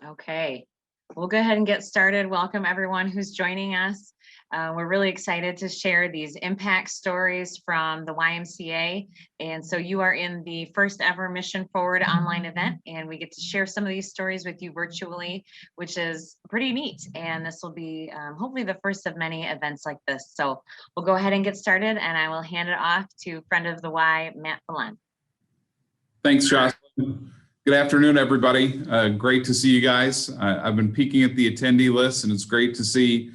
Okay, we'll go ahead and get started. Welcome everyone who's joining us. We're really excited to share these impact stories from the YMCA. And so you are in the first ever Mission Forward online event, and we get to share some of these stories with you virtually, which is pretty neat. And this will be hopefully the first of many events like this. So we'll go ahead and get started, and I will hand it off to friend of the Y, Matt Phelan. Thanks, Jocelyn. Good afternoon, everybody. Great to see you guys. I've been peeking at the attendee list, and it's great to see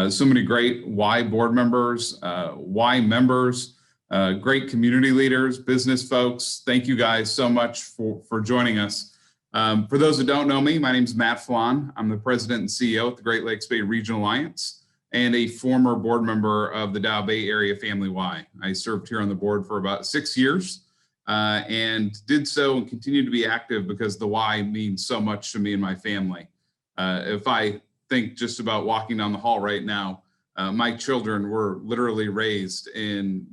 so many great Y board members, Y members, great community leaders, business folks. Thank you guys so much for joining us. For those that don't know me, my name is Matt Phelan. I'm the president and CEO at the Great Lakes Bay Regional Alliance and a former board member of the Dow Bay Area Family Y. I served here on the board for about 6 years. And did so and continue to be active because the Y means so much to me and my family. If I think just about walking down the hall right now, my children were literally raised in,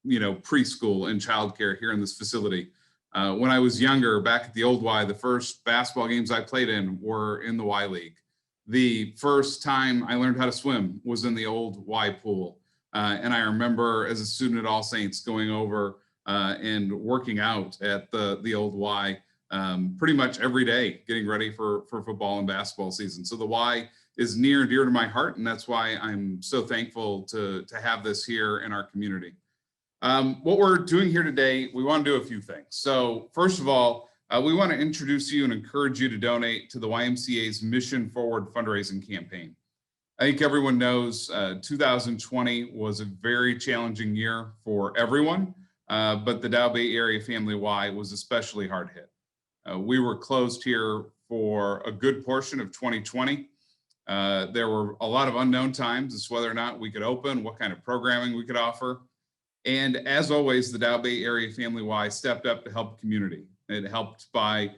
preschool and childcare here in this facility. When I was younger, back at the old Y, the first basketball games I played in were in the Y League. The first time I learned how to swim was in the old Y pool. And I remember as a student at All Saints going over and working out at the old Y pretty much every day, getting ready for football and basketball season. So the Y is near and dear to my heart, and that's why I'm so thankful to have this here in our community. What we're doing here today, we want to do a few things. So first of all, we want to introduce you and encourage you to donate to the YMCA's Mission Forward fundraising campaign. I think everyone knows 2020 was a very challenging year for everyone. But the Dow Bay Area Family Y was especially hard hit. We were closed here for a good portion of 2020. There were a lot of unknown times as to whether or not we could open, what kind of programming we could offer. And as always, the Dow Bay Area Family Y stepped up to help the community. It helped by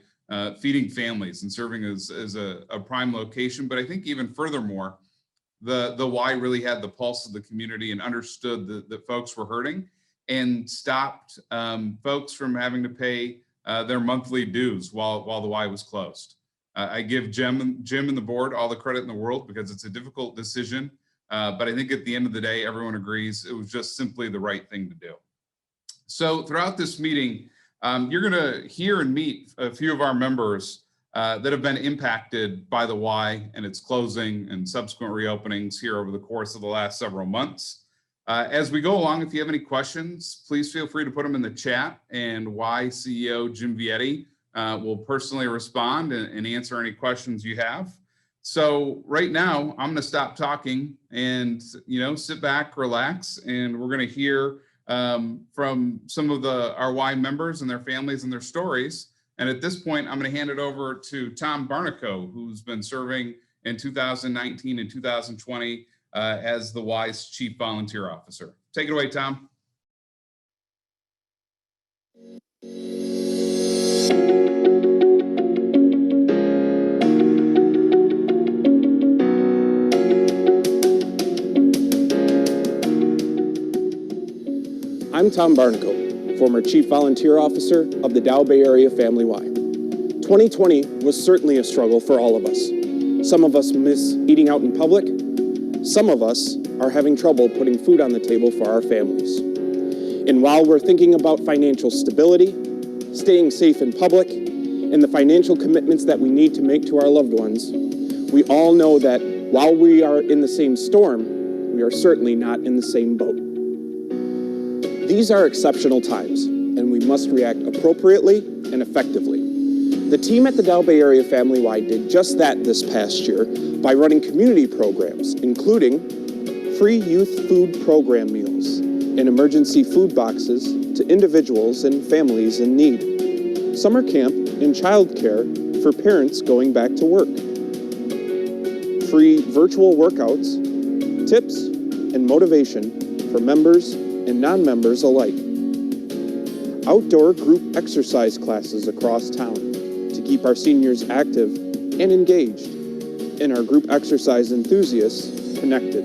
feeding families and serving as a prime location. But I think even furthermore, the Y really had the pulse of the community and understood that folks were hurting and stopped folks from having to pay their monthly dues while the Y was closed. I give Jim and the board all the credit in the world because it's a difficult decision, but I think at the end of the day, everyone agrees it was just simply the right thing to do. So throughout this meeting, you're gonna hear and meet a few of our members that have been impacted by the Y and its closing and subsequent reopenings here over the course of the last several months. As we go along, if you have any questions, please feel free to put them in the chat, and Y CEO Jim Vietti will personally respond and answer any questions you have. So right now, I'm going to stop talking and sit back, relax, and we're going to hear from some of our Y members and their families and their stories. And at this point, I'm going to hand it over to Tom BARNIKOW, who's been serving in 2019 and 2020 as the Y's Chief Volunteer Officer. Take it away, Tom. I'm Tom BARNIKOW, former Chief Volunteer Officer of the Dow Bay Area Family Y. 2020 was certainly a struggle for all of us. Some of us miss eating out in public. Some of us are having trouble putting food on the table for our families. And while we're thinking about financial stability, staying safe in public, and the financial commitments that we need to make to our loved ones, we all know that while we are in the same storm, we are certainly not in the same boat. These are exceptional times, and we must react appropriately and effectively. The team at the Dow Bay Area Family Y did just that this past year by running community programs, including free youth food program meals and emergency food boxes to individuals and families in need, summer camp and childcare for parents going back to work, free virtual workouts, tips, and motivation for members and non-members alike, outdoor group exercise classes across town to keep our seniors active and engaged, and our group exercise enthusiasts connected.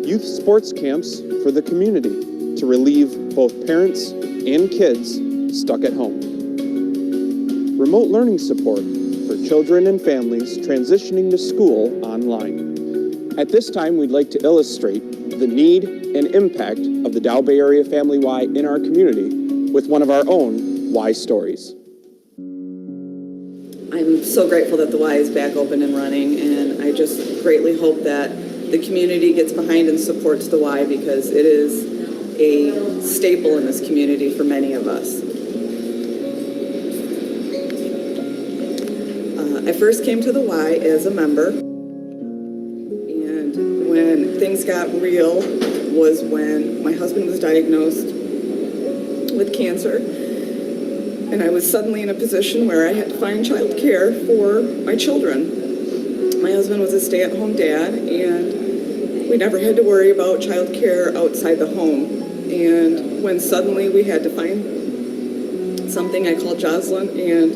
Youth sports camps for the community to relieve both parents and kids stuck at home. Remote learning support for children and families transitioning to school online. At this time, we'd like to illustrate the need and impact of the Dow Bay Area Family Y in our community with one of our own Y stories. I'm so grateful that the Y is back open and running, and I just greatly hope that the community gets behind and supports the Y, because it is a staple in this community for many of us. I first came to the Y as a member, and when things got real was when my husband was diagnosed with cancer, and I was suddenly in a position where I had to find child care for my children. My husband was a stay-at-home dad, and we never had to worry about child care outside the home. And when suddenly we had to find something, I called Jocelyn, and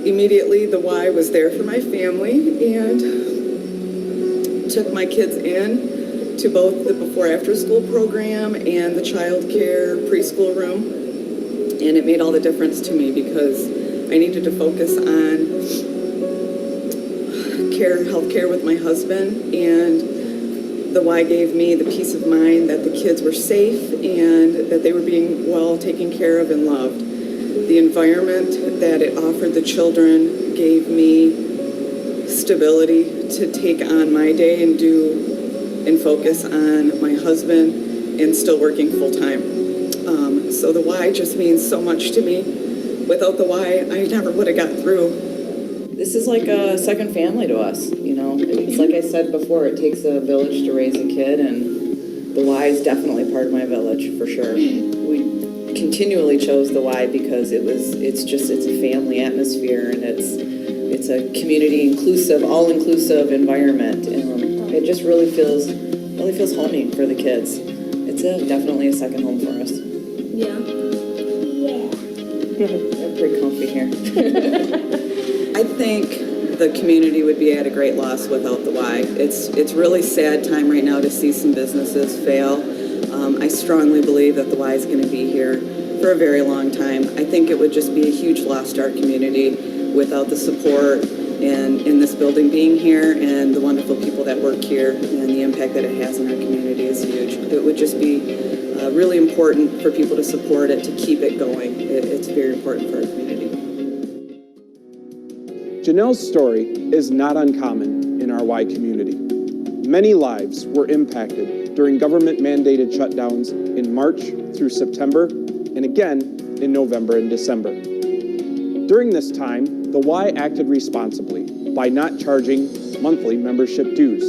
immediately the Y was there for my family, and took my kids in to both the before-after school program and the child care preschool room. And it made all the difference to me, because I needed to focus on health care with my husband, and the Y gave me the peace of mind that the kids were safe and that they were being well taken care of and loved. The environment that it offered the children gave me stability to take on my day and focus on my husband and still working full-time. So the Y just means so much to me. Without the Y, I never would have got through. This is like a second family to us, you know. It's like I said before, it takes a village to raise a kid, and the Y is definitely part of my village, for sure. We continually chose the Y because it's a family atmosphere, and it's a community inclusive, all-inclusive environment, and it just really feels homey for the kids. It's definitely a second home for us. Yeah. I'm pretty comfy here. I think the community would be at a great loss without the Y. It's really sad time right now to see some businesses fail. I strongly believe that the Y is going to be here for a very long time. I think it would just be a huge loss to our community without the support and in this building being here, and the wonderful people that work here, and the impact that it has in our community is huge. It would just be really important for people to support it, to keep it going. It's very important for our community. Janelle's story is not uncommon in our Y community. Many lives were impacted during government-mandated shutdowns in March through September, and again in November and December. During this time, the Y acted responsibly by not charging monthly membership dues.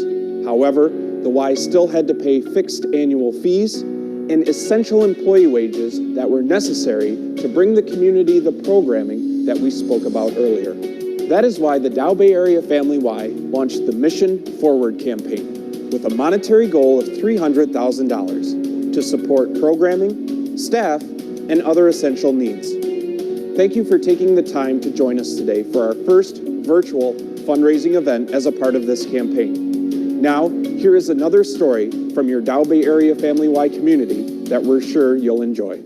However, the Y still had to pay fixed annual fees and essential employee wages that were necessary to bring the community the programming that we spoke about earlier. That is why the Dow Bay Area Family Y launched the Mission Forward campaign with a monetary goal of $300,000 to support programming, staff, and other essential needs. Thank you for taking the time to join us today for our first virtual fundraising event as a part of this campaign. Now, here is another story from your Dow Bay Area Family Y community that we're sure you'll enjoy.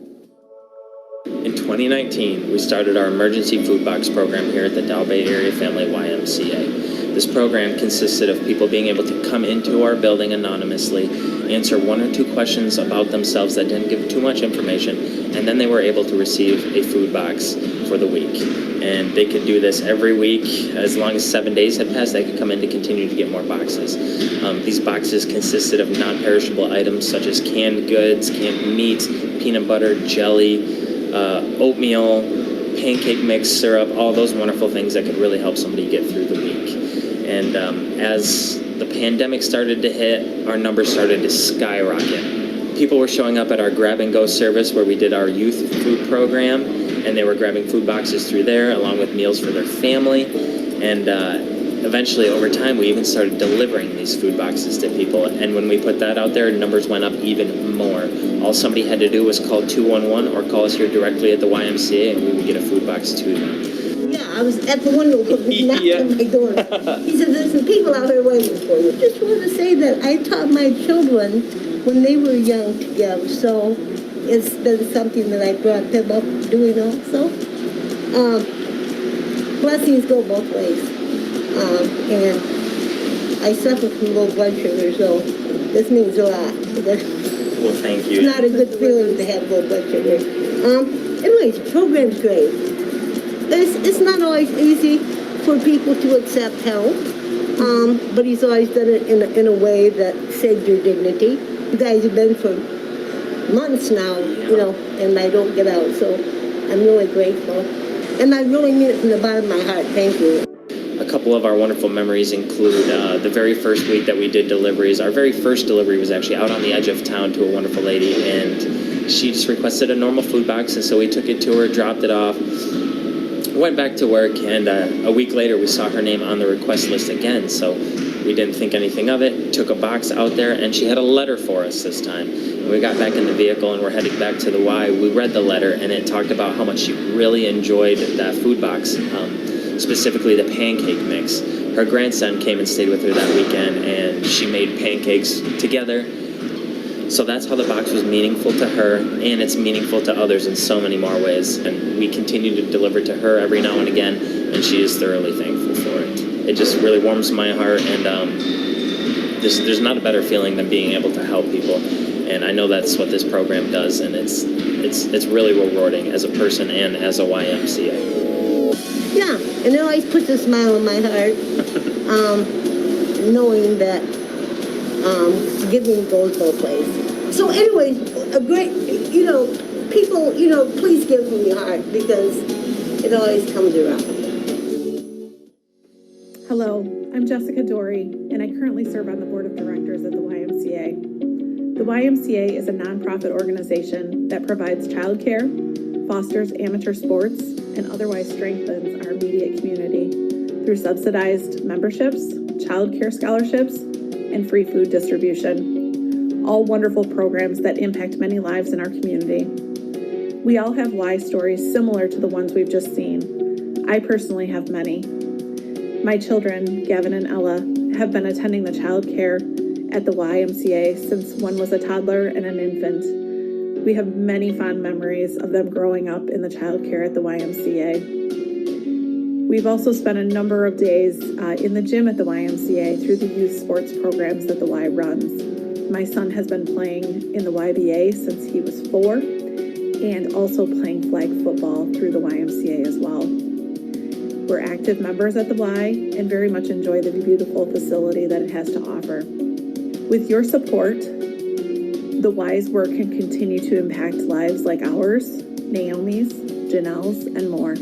In 2019, we started our emergency food box program here at the Dow Bay Area Family YMCA. This program consisted of people being able to come into our building anonymously, answer one or two questions about themselves that didn't give too much information, and then they were able to receive a food box for the week. And they could do this every week. As long as 7 days had passed, they could come in to continue to get more boxes. These boxes consisted of non-perishable items such as canned goods, canned meats, peanut butter, jelly, oatmeal, pancake mix, syrup, all those wonderful things that could really help somebody get through the week. And as the pandemic started to hit, our numbers started to skyrocket. People were showing up at our grab-and-go service where we did our youth food program, and they were grabbing food boxes through there along with meals for their family. And eventually, over time, we even started delivering these food boxes to people. And when we put that out there, numbers went up even more. All somebody had to do was call 211 or call us here directly at the YMCA, and we would get a food box to them. Yeah, I was at the window knocking on my door. He said, there's some people out there waiting for you. Just want to say that I taught my children when they were young together, so it's been something that I brought them up doing also. blessings go both ways. And I suffer from low blood sugar, so this means a lot. Well, thank you. It's not a good feeling to have low blood sugar. Anyways, the program's great. It's not always easy for people to accept help, but he's always done it in a way that saved your dignity. You guys have been for months now, you know, and I don't get out, so I'm really grateful. And I really mean it from the bottom of my heart. Thank you. A couple of our wonderful memories include the very first week that we did deliveries. Our very first delivery was actually out on the edge of town to a wonderful lady, and she just requested a normal food box, and so we took it to her, dropped it off, went back to work, and a week later we saw her name on the request list again, so we didn't think anything of it, took a box out there, and she had a letter for us this time. And we got back in the vehicle and we're heading back to the Y. We read the letter, and it talked about how much she really enjoyed that food box, specifically the pancake mix. Her grandson came and stayed with her that weekend, and she made pancakes together. So that's how the box was meaningful to her, and it's meaningful to others in so many more ways. And we continue to deliver to her every now and again, and she is thoroughly thankful for it. It just really warms my heart, and there's not a better feeling than being able to help people. And I know that's what this program does, and it's really rewarding as a person and as a YMCA. Yeah, and it always puts a smile on my heart, knowing that giving goes both ways. So anyways, a great, you know, people, you know, please give from your heart, because it always comes around. Hello, I'm Jessica DORE, and I currently serve on the board of directors at the YMCA. The YMCA is a nonprofit organization that provides childcare, fosters amateur sports, and otherwise strengthens our immediate community through subsidized memberships, child care scholarships, and free food distribution. All wonderful programs that impact many lives in our community. We all have Y stories similar to the ones we've just seen. I personally have many. My children, Gavin and Ella, have been attending the child care at the YMCA since one was a toddler and an infant. We have many fond memories of them growing up in the child care at the YMCA. We've also spent a number of days in the gym at the YMCA through the youth sports programs that the Y runs. My son has been playing in the YBA since he was 4, and also playing flag football through the YMCA as well. We're active members at the Y and very much enjoy the beautiful facility that it has to offer. With your support, the Y's work can continue to impact lives like ours, Naomi's, Janelle's, and more.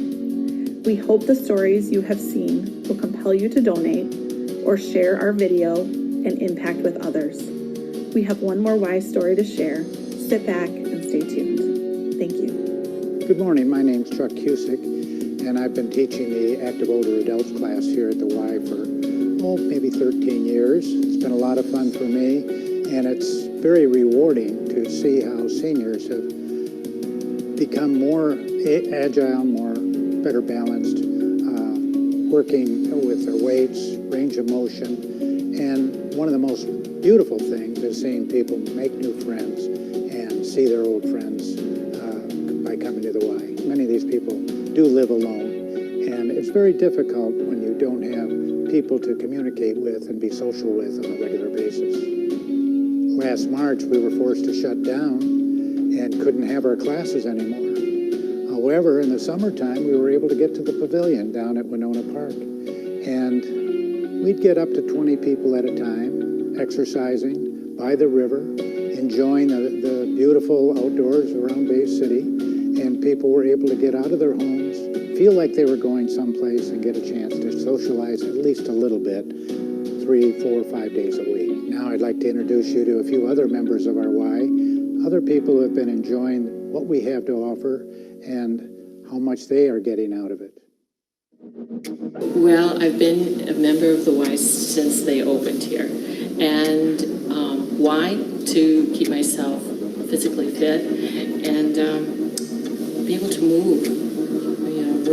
We hope the stories you have seen will compel you to donate or share our video and impact with others. We have one more Y story to share. Sit back and stay tuned. Thank you. Good morning, my name's Chuck CUSICK, and I've been teaching the active older adults class here at the Y for, maybe 13 years. It's been a lot of fun for me, and it's very rewarding to see how seniors have become more agile, better balanced, working with their weights, range of motion, and one of the most beautiful things is seeing people make new friends and see their old friends by coming to the Y. Many of these people do live alone, and it's very difficult when you don't have people to communicate with and be social with on a regular basis. Last March, we were forced to shut down and couldn't have our classes anymore. However, in the summertime, we were able to get to the pavilion down at Winona Park, and we'd get up to 20 people at a time, exercising by the river, enjoying the beautiful outdoors around Bay City, and people were able to get out of their homes, feel like they were going someplace, and get a chance to socialize at least a little bit, 3, 4, 5 days a week. Now I'd like to introduce you to a few other members of our Y, other people who have been enjoying what we have to offer and how much they are getting out of it. Well, I've been a member of the Y since they opened here. And why? To keep myself physically fit and be able to move. You know,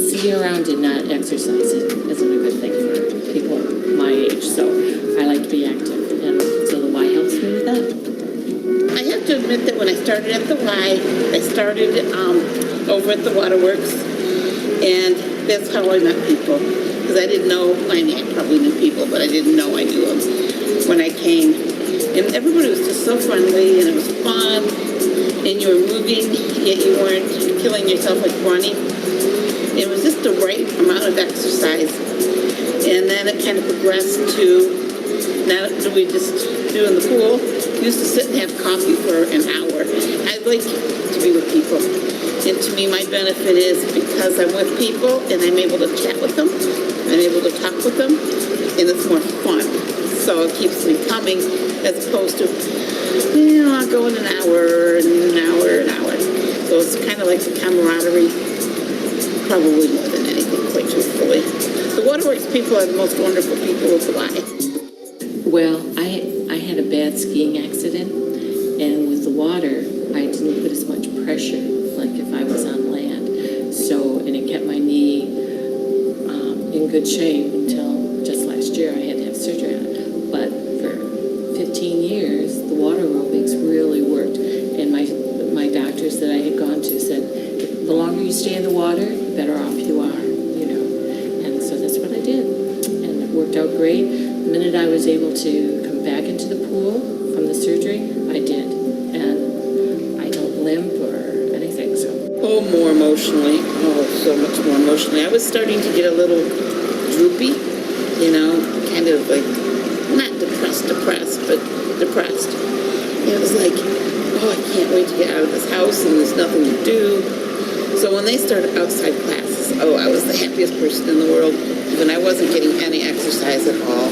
sitting around and not exercising isn't a good thing for people my age. So I like to be active, and so the Y helps me with that. I have to admit that when I started at the Y, I started over at the waterworks, And that's how I met people. Because I didn't know, I mean, I probably knew people, but I didn't know I knew them when I came. And everybody was just so friendly, and it was fun, and you were moving, yet you weren't killing yourself like running. It was just the right amount of exercise. And then it kind of progressed to, now that we just do in the pool, we used to sit and have coffee for an hour. I like to be with people. And to me, my benefit is because I'm with people and I'm able to chat with them, I'm able to talk with them, and it's more fun. So it keeps me coming as opposed to, you know, I'll go in an hour, an hour, an hour. So it's kind of like the camaraderie, probably more than anything, quite truthfully. The Waterworks people are the most wonderful people of the Y. Well, I had a bad skiing accident, and with the water, I didn't put as much pressure like if I was on land. So, and it kept my knee in good shape until just last year I had to have surgery on it. But for 15 years, the water aerobics really worked. And my doctors that I had gone to said, the longer you stay in the water, the better off you are, you know. And so that's what I did. And it worked out great. The minute I was able to come back into the pool from the surgery, I did. And I don't limp or anything, so. Oh, more emotionally. Oh, so much more emotionally. I was starting to get a little droopy, you know, kind of like, not depressed, but depressed. It was like, oh, I can't wait to get out of this house and there's nothing to do. So when they started outside classes, oh, I was the happiest person in the world. When I wasn't getting any exercise at all,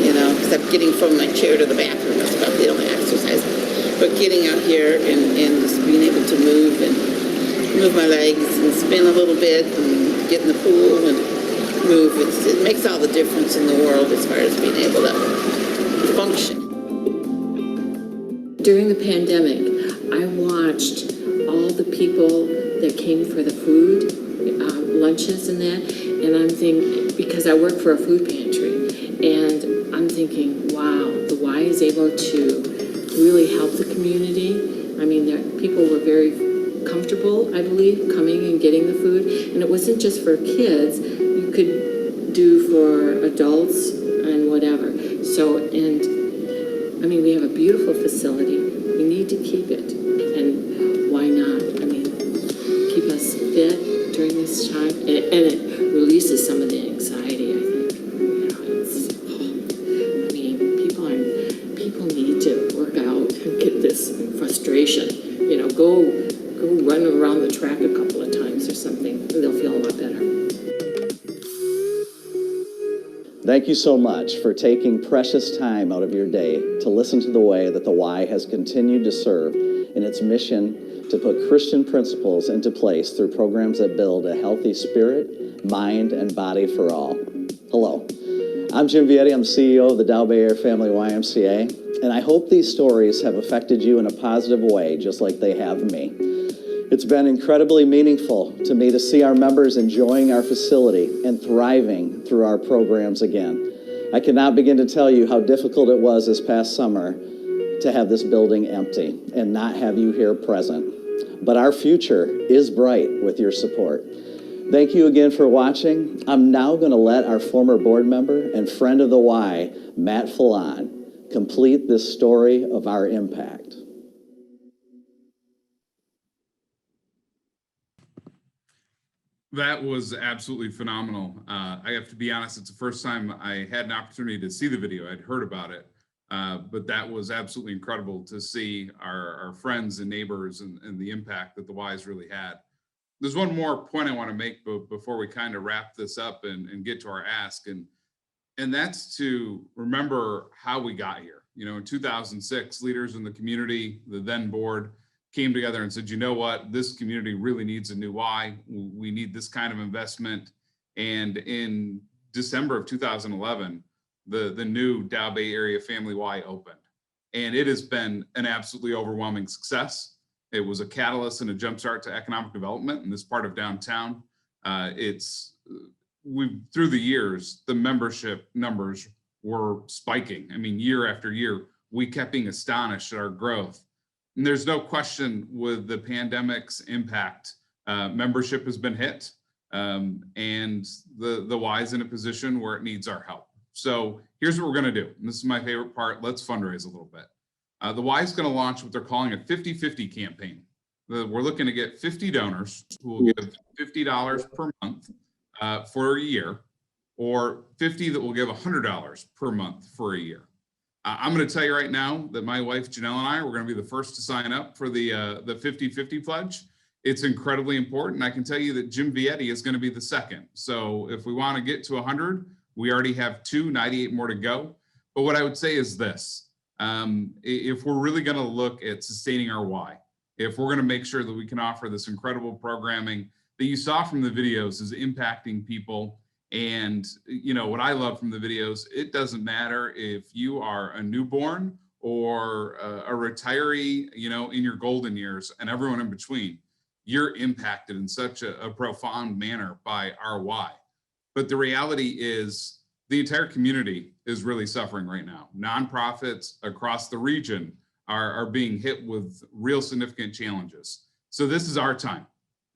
you know, except getting from my chair to the bathroom. That's about the only exercise. But getting out here and just being able to move and move my legs and spin a little bit and get in the pool and move, it makes all the difference in the world as far as being able to function. During the pandemic, I watched all the people that came for the food, lunches and that, and I'm thinking, because I work for a food pantry, and I'm thinking, wow, the Y is able to really help the community. I mean, people were very comfortable, I believe, coming and getting the food, and it wasn't just for kids, you could do for adults and whatever. So, and I mean, we have a beautiful facility. We need to keep it. And why not? I mean, keep us fit during this time. And it releases some of the anxiety, I think. You know, it's, I mean, people need to work out and get this frustration. You know, go run around the track a couple of times or something, and they'll feel a lot better. Thank you so much for taking precious time out of your day to listen to the way that the Y has continued to serve in its mission to put Christian principles into place through programs that build a healthy spirit, mind, and body for all. Hello, I'm Jim Vietti. I'm CEO of the Dow Bay Area Family YMCA, and I hope these stories have affected you in a positive way, just like they have me. It's been incredibly meaningful to me to see our members enjoying our facility and thriving through our programs again. I cannot begin to tell you how difficult it was this past summer to have this building empty and not have you here present. But our future is bright with your support. Thank you again for watching. I'm now going to let our former board member and friend of the Y, Matt Fallon, complete this story of our impact. That was absolutely phenomenal. I have to be honest, it's the first time I had an opportunity to see the video. I'd heard about it, but that was absolutely incredible to see our friends and neighbors and the impact that the Y's really had. There's one more point I want to make before we kind of wrap this up and get to our ask, and that's to remember how we got here. You know, in 2006, leaders in the community, the then board, came together and said, you know what, this community really needs a new Y. We need this kind of investment. And in December of 2011, the new Dow Bay Area Family Y opened. And it has been an absolutely overwhelming success. It was a catalyst and a jumpstart to economic development in this part of downtown. Through the years, the membership numbers were spiking. I mean, year after year, we kept being astonished at our growth. And there's no question with the pandemic's impact, membership has been hit. and the Y is in a position where it needs our help. So here's what we're going to do. And this is my favorite part. Let's fundraise a little bit. The Y is going to launch what they're calling a 50-50 campaign. We're looking to get 50 donors who will give $50 per month for a year, or 50 that will give $100 per month for a year. I'm going to tell you right now that my wife Janelle and I, we're going to be the first to sign up for the 50-50 pledge. It's incredibly important. I can tell you that Jim Vietti is going to be the second. So if we want to get to 100, we already have 98 more to go. But what I would say is this: if we're really going to look at sustaining our why, if we're going to make sure that we can offer this incredible programming that you saw from the videos is impacting people. And you know what I love from the videos, it doesn't matter if you are a newborn or a retiree, you know, in your golden years, and everyone in between, you're impacted in such a profound manner by our why. But the reality is the entire community is really suffering right now. Nonprofits across the region are being hit with real significant challenges. So this is our time.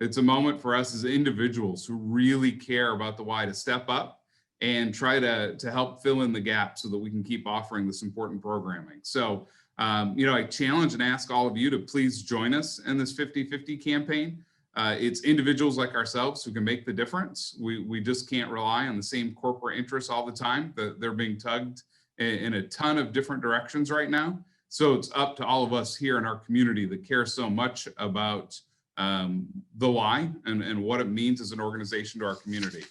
It's a moment for us as individuals who really care about the why to step up and try to help fill in the gap so that we can keep offering this important programming. So, you know, I challenge and ask all of you to please join us in this 50-50 campaign. It's individuals like ourselves who can make the difference. We just can't rely on the same corporate interests all the time. They're being tugged in a ton of different directions right now. So it's up to all of us here in our community that care so much about the why and what it means as an organization to our community.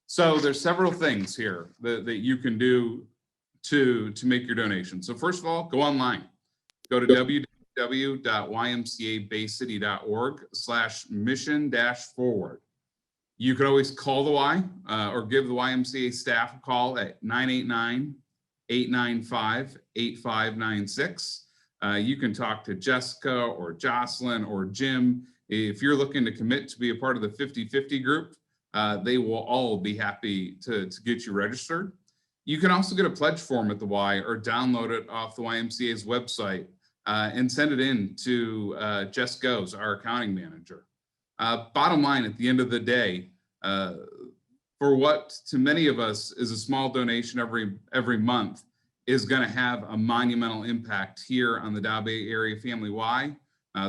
So there's several things here that you can do to make your donation. So first of all, go online. Go to www.ymcabayscity.org/mission-forward. You could always call the Y or give the YMCA staff a call at 989-895-8596. You can talk to Jessica or Jocelyn or Jim. If you're looking to commit to be a part of the 50-50 group, they will all be happy to get you registered. You can also get a pledge form at the Y or download it off the YMCA's website and send it in to Jess Goes, our accounting manager. Bottom line, at the end of the day, for what to many of us is a small donation every month, is going to have a monumental impact here on the Dow Bay Area Family Y,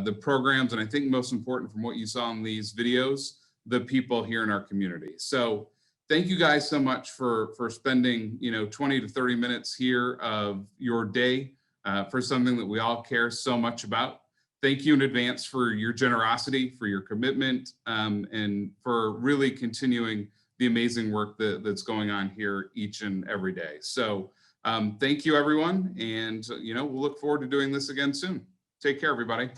the programs, and I think most important from what you saw in these videos, the people here in our community. So thank you guys so much for spending 20 to 30 minutes here of your day for something that we all care so much about. Thank you in advance for your generosity, for your commitment, and for really continuing the amazing work that's going on here each and every day. So thank you, everyone. And we'll look forward to doing this again soon. Take care, everybody.